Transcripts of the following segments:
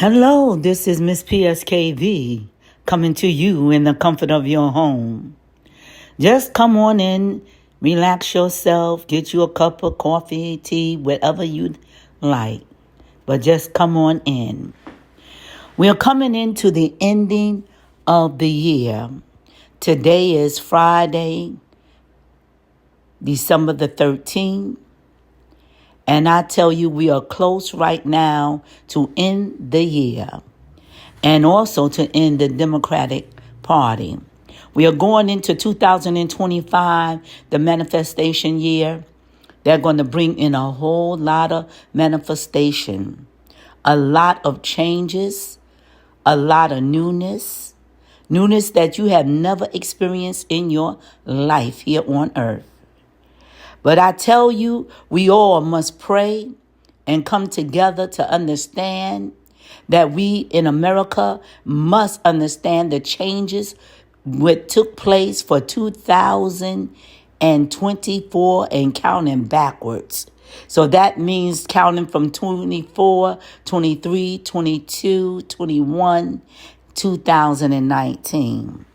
Hello, this is Miss PSKV coming to you in the comfort of your home. Just come on in, relax yourself, get you a cup of coffee, tea, whatever you like. But just come on in. We are coming into the ending of the year. Today is Friday, December the 13th. And I tell you, we are close right now to end the year and also to end the Democratic Party. We are going into 2025, the manifestation year. They're going to bring in a whole lot of manifestation, a lot of changes, a lot of newness that you have never experienced in your life here on earth. But I tell you, we all must pray and come together to understand that we in America must understand the changes what took place for 2024 and counting backwards. So that means counting from 24, 23, 22, 21, 2019.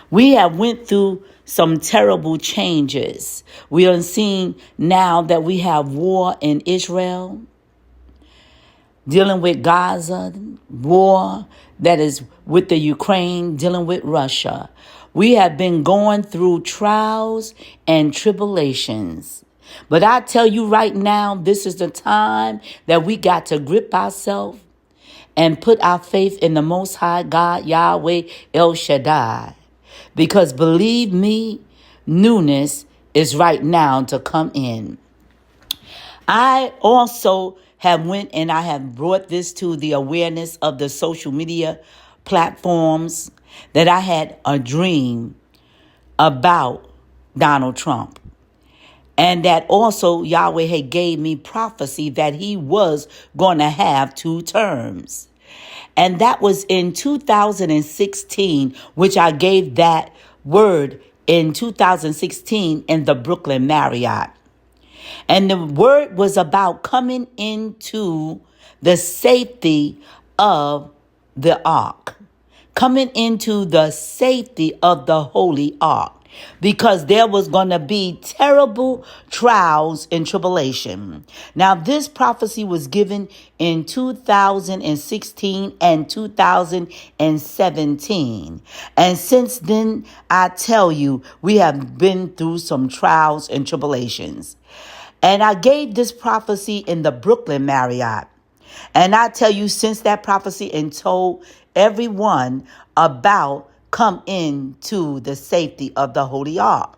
We have went through some terrible changes. We are seeing now that we have war in Israel, dealing with Gaza, war that is with the Ukraine, dealing with Russia. We have been going through trials and tribulations. But I tell you right now, this is the time that we got to grip ourselves and put our faith in the Most High God, Yahweh El Shaddai. Because believe me, newness is right now to come in. I also have went and I have brought this to the awareness of the social media platforms that I had a dream about Donald Trump. And that also Yahweh had gave me prophecy that he was going to have 2 terms. And that was in 2016, which I gave that word in 2016 in the Brooklyn Marriott. And the word was about coming into the safety of the ark, coming into the safety of the holy ark. Because there was going to be terrible trials and tribulation. Now, this prophecy was given in 2016 and 2017. And since then, I tell you, we have been through some trials and tribulations. And I gave this prophecy in the Brooklyn Marriott. And I tell you, since that prophecy and told everyone about come into the safety of the holy ark.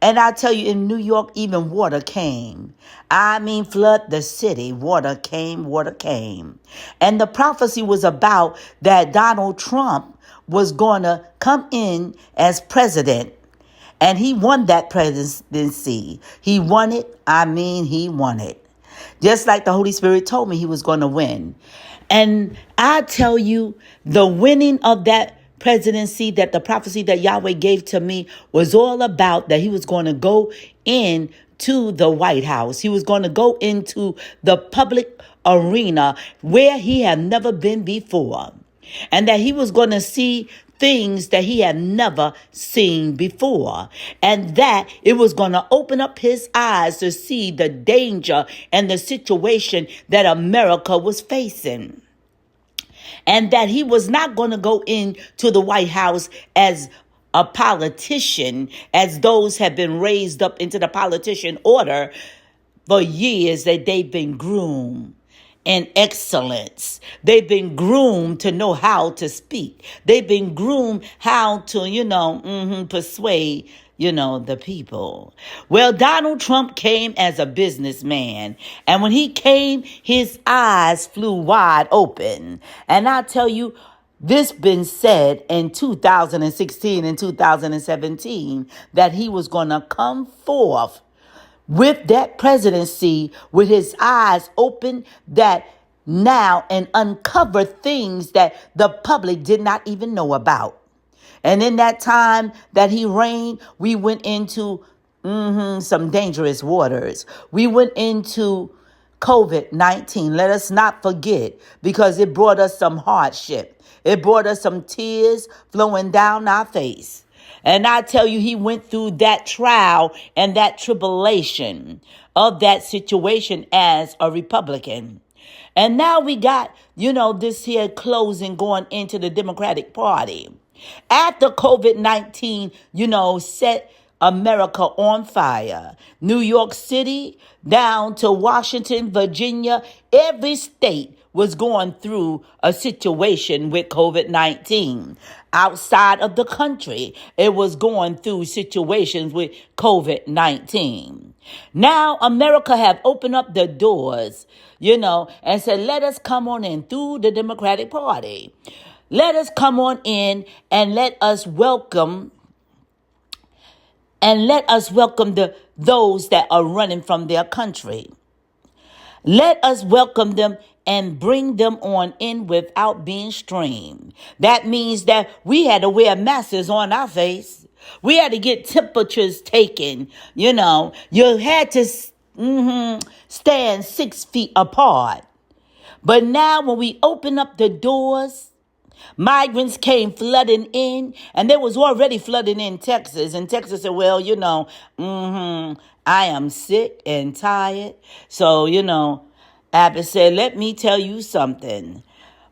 And I tell you, in New York, even water came. I mean, flood the city. Water came. And the prophecy was about that Donald Trump was going to come in as president. And he won that presidency. He won it. He won it. Just like the Holy Spirit told me he was going to win. And I tell you, the winning of that presidency, that the prophecy that Yahweh gave to me was all about that he was going to go into the White House. He was going to go into the public arena where he had never been before. And that he was going to see things that he had never seen before. And that it was going to open up his eyes to see the danger and the situation that America was facing. And that he was not going to go into the White House as a politician, as those have been raised up into the politician order for years, that they've been groomed in excellence. They've been groomed to know how to speak. They've been groomed how to, persuade the people. Well, Donald Trump came as a businessman. And when he came, his eyes flew wide open. And I tell you, this been said in 2016 and 2017 that he was going to come forth with that presidency with his eyes open that now and uncover things that the public did not even know about. And in that time that he reigned, we went into some dangerous waters. We went into COVID-19. Let us not forget, because it brought us some hardship. It brought us some tears flowing down our face. And I tell you, he went through that trial and that tribulation of that situation as a Republican. And now we got, this here closing going into the Democratic Party. After COVID-19, set America on fire. New York City down to Washington, Virginia, every state was going through a situation with COVID-19. Outside of the country, it was going through situations with COVID-19. Now America have opened up the doors, and said, let us come on in through the Democratic Party. Let us come on in and let us welcome those that are running from their country. Let us welcome them and bring them on in without being streamed. That means that we had to wear masks on our face. We had to get temperatures taken. You had to stand 6 feet apart. But now when we open up the doors, migrants came flooding in, and they was already flooding in Texas. And Texas said, well, I am sick and tired. So, Abbott said, let me tell you something.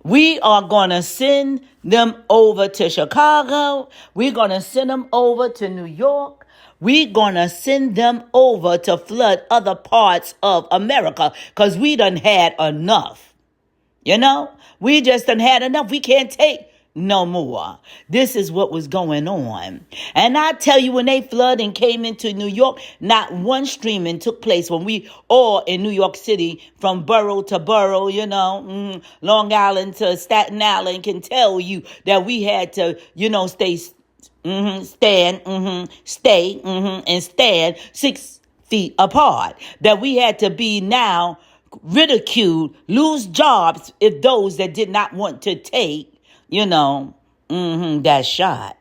We are going to send them over to Chicago. We're going to send them over to New York. We're going to send them over to flood other parts of America because we done had enough. We just done had enough. We can't take no more. This is what was going on. And I tell you, when they flooded and came into New York, not one streaming took place when we all in New York City, from borough to borough, Long Island to Staten Island, can tell you that we had to, stand 6 feet apart. That we had to be now ridiculed, lose jobs if those that did not want to take, that shot.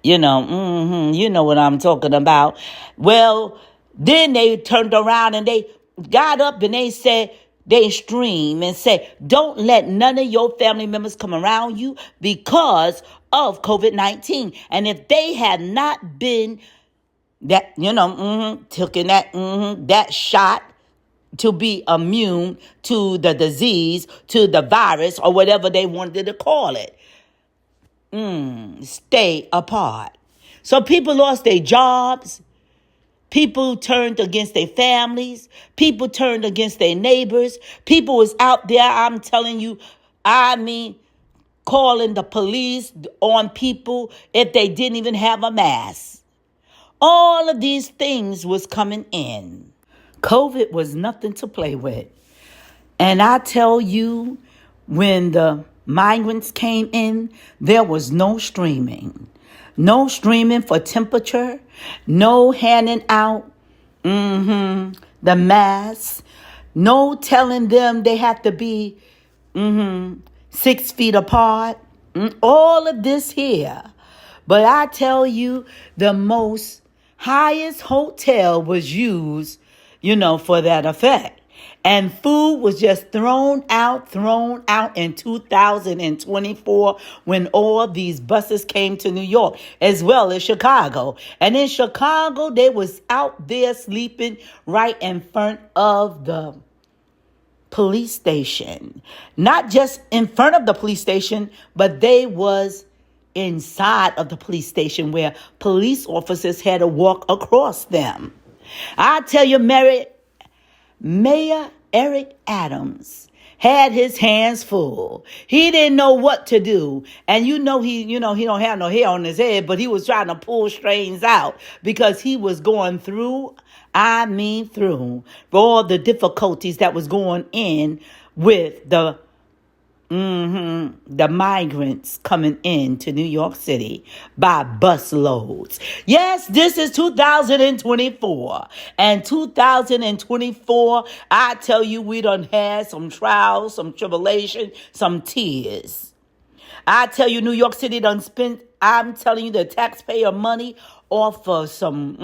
You know what I'm talking about. Well, then they turned around and they got up and they said, they stream and say, don't let none of your family members come around you because of COVID-19. And if they had not been that, taking that shot to be immune to the disease, to the virus, or whatever they wanted to call it, stay apart. So people lost their jobs. People turned against their families. People turned against their neighbors. People was out there, I'm telling you, calling the police on people if they didn't even have a mask. All of these things was coming in. COVID was nothing to play with. And I tell you, when the migrants came in, there was no streaming. No streaming for temperature. No handing out the masks. No telling them they have to be 6 feet apart. All of this here. But I tell you, the most highest hotel was used, for that effect. And food was just thrown out in 2024 when all these buses came to New York as well as Chicago. And in Chicago, they was out there sleeping right in front of the police station. Not just in front of the police station, but they was inside of the police station where police officers had to walk across them. I tell you, Mayor Eric Adams had his hands full. He didn't know what to do. And he don't have no hair on his head, but he was trying to pull strings out because he was going through for all the difficulties that was going in with the migrants coming into New York City by bus loads. Yes, this is 2024. And 2024, I tell you, we done had some trials, some tribulation, some tears. I tell you, New York City done spent, I'm telling you, the taxpayer money off of some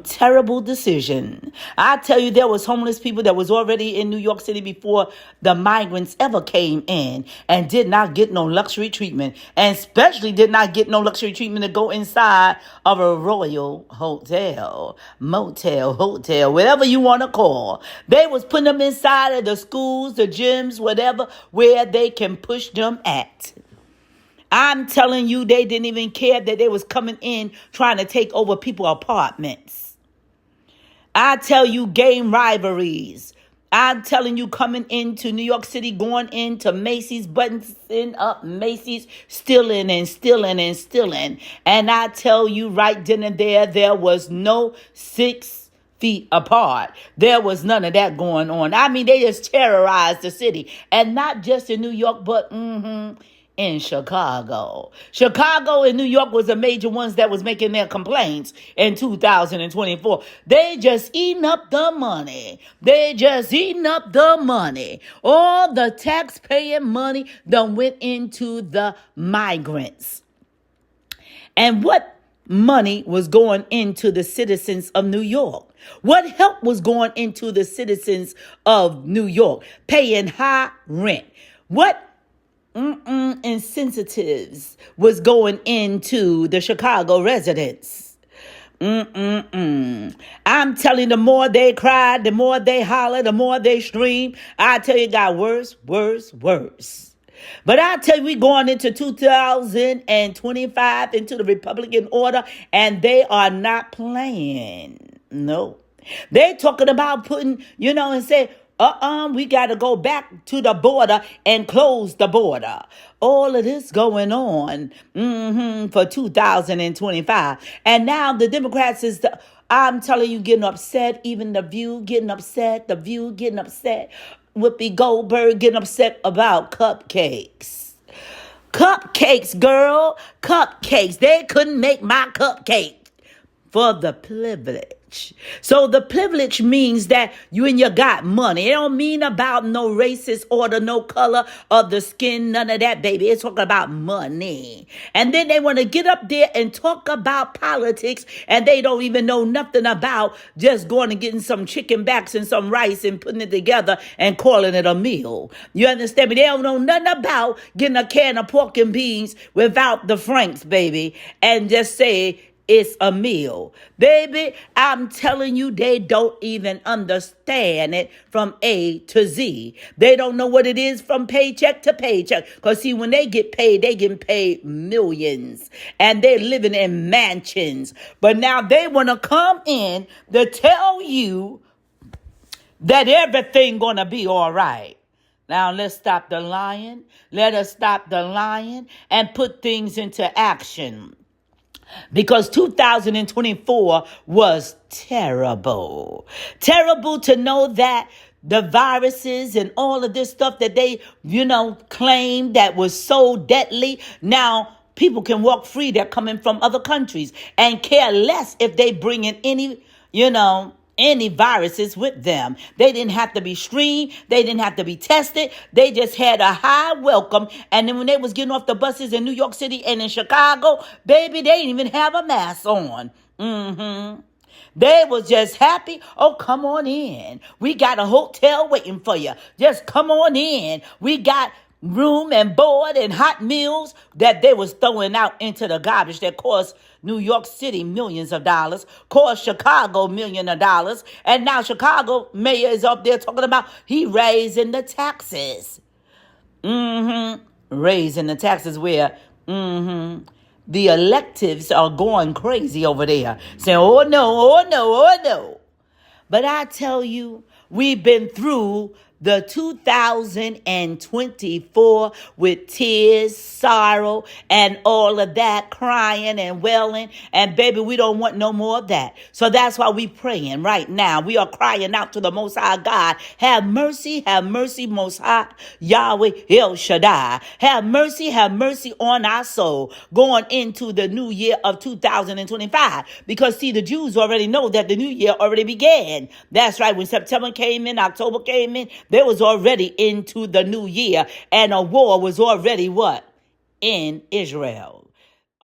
terrible decision. I tell you, there was homeless people that was already in New York City before the migrants ever came in and did not get no luxury treatment, and especially did not get no luxury treatment to go inside of a royal hotel, motel, hotel, whatever you want to call. They was putting them inside of the schools, the gyms, whatever, where they can push them at. I'm telling you, they didn't even care that they was coming in trying to take over people's apartments. I tell you, gang rivalries. I'm telling you, coming into New York City, going into Macy's, buttoning up Macy's, stealing. And I tell you, right then and there was no 6 feet apart. There was none of that going on. I mean, they just terrorized the city. And not just in New York, but in Chicago. Chicago and New York was the major ones that was making their complaints in 2024. They just eating up the money. All the taxpaying money done went into the migrants. And what money was going into the citizens of New York? What help was going into the citizens of New York? Paying high rent. What incentives was going into the Chicago residents? I'm telling you, the more they cried, the more they hollered, the more they screamed. I tell you, it got worse. But I tell you, we going into 2025 into the Republican order, and they are not playing. No. They talking about putting, and say, we got to go back to the border and close the border. All of this going on for 2025. And now the Democrats I'm telling you, getting upset. Even The View getting upset. Whoopi Goldberg getting upset about cupcakes. Cupcakes, girl. Cupcakes. They couldn't make my cupcake for the privilege. So the privilege means that you got money. It don't mean about no racist order, no color of the skin, none of that, baby. It's talking about money. And then they want to get up there and talk about politics, and they don't even know nothing about just going and getting some chicken backs and some rice and putting it together and calling it a meal. You understand me? They don't know nothing about getting a can of pork and beans without the franks, baby, and just say it's a meal. Baby, I'm telling you, they don't even understand it from A to Z. They don't know what it is from paycheck to paycheck. Because see, when they get paid, they getting paid millions. And they're living in mansions. But now they want to come in to tell you that everything going to be all right. Now let's stop the lying. Let us stop the lying and put things into action. Because 2024 was terrible. Terrible to know that the viruses and all of this stuff that they, claimed that was so deadly. Now people can walk free. They're coming from other countries and care less if they bring in any viruses with them. They didn't have to be screened. They didn't have to be tested. They just had a high welcome. And then when they was getting off the buses in New York City and in Chicago, baby, they didn't even have a mask on. They was just happy. Oh, come on in. We got a hotel waiting for you. Just come on in. We got room and board and hot meals that they was throwing out into the garbage that cost New York City millions of dollars, cost Chicago millions of dollars, and now Chicago mayor is up there talking about he raising the taxes. Raising the taxes where the electives are going crazy over there, saying, oh no. But I tell you, we've been through the 2024 with tears, sorrow, and all of that, crying and wailing. And baby, we don't want no more of that. So that's why we praying right now. We are crying out to the Most High God. Have mercy, Most High Yahweh El Shaddai. Have mercy on our soul going into the new year of 2025. Because see, the Jews already know that the new year already began. That's right. When September came in, October came in, they was already into the new year, and a war was already what? In Israel.